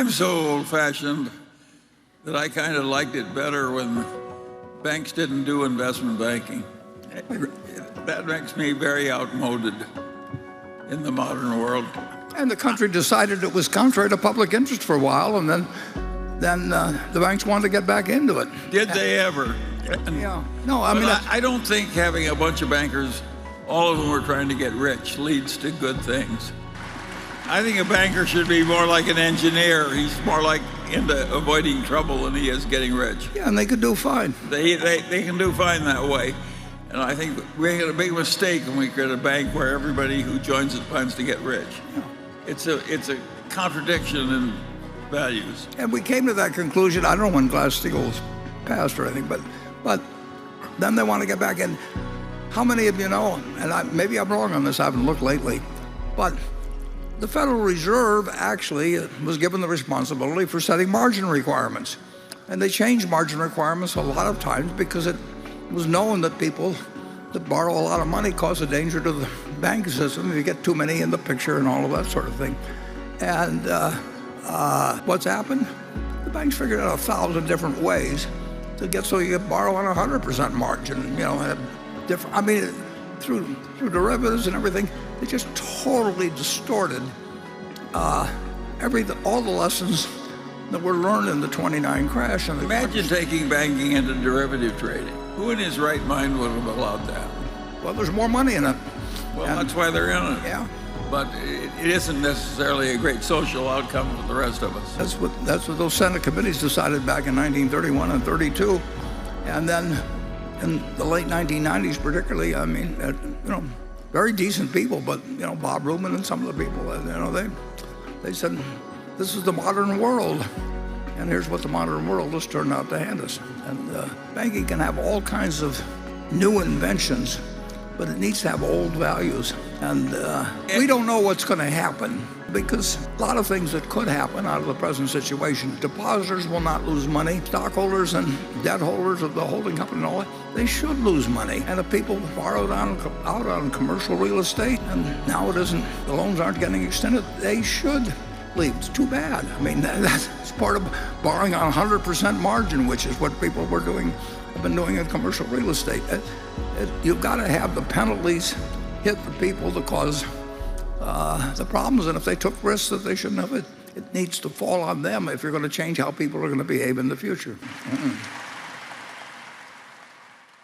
I'm so old-fashioned that I kind of liked it better when banks didn't do investment banking. That makes me very outmoded in the modern world. And the country decided it was contrary to public interest for a while, and then the banks wanted to get back into it. Did they ever? Yeah. No, I mean, I don't think having a bunch of bankers, all of whom are trying to get rich, leads to good things. I think a banker should be more like an engineer. He's more like into avoiding trouble than he is getting rich. yeah, and they could do fine. They can do fine that way. And I think we made a big mistake when we created a bank where everybody who joins it plans to get rich. Yeah. It's a contradiction in values. And we came to that conclusion, I don't know when Glass-Steagall passed or anything, but then they want to get back in. How many of you know, and maybe I'm wrong on this, I haven't looked lately, but the Federal Reserve actually was given the responsibility for setting margin requirements. And they changed margin requirements a lot of times because it was known that people that borrow a lot of money cause a danger to the banking system if you get too many in the picture and all of that sort of thing. And what's happened? The banks figured out 1,000 different ways to get so you could borrow on 100% margin, you know, different, I mean, through derivatives and everything. They just totally distorted all the lessons that were learned in the '29 crash. And Imagine taking banking into derivative trading. Who in his right mind would have allowed that? Well, there's more money in it. Well, that's why they're in it. Yeah. But it isn't necessarily a great social outcome for the rest of us. That's what those Senate committees decided back in 1931 and 32. And then in the late 1990s particularly, I mean, you know, very decent people, but, you know, Bob Rubin and some of the people, you know, they said, this is the modern world. And here's what the modern world has turned out to hand us. And banking can have all kinds of new inventions, but it needs to have old values. And we don't know what's going to happen because a lot of things that could happen out of the present situation. Depositors will not lose money. Stockholders and debt holders of the holding company and all that, they should lose money. And if people borrowed out on commercial real estate and now the loans aren't getting extended, they should leave. It's too bad. I mean, that's part of borrowing on 100% margin, which is what people have been doing in commercial real estate. You've got to have the penalties hit the people that cause the problems, and if they took risks that they shouldn't have, it needs to fall on them if you're going to change how people are going to behave in the future.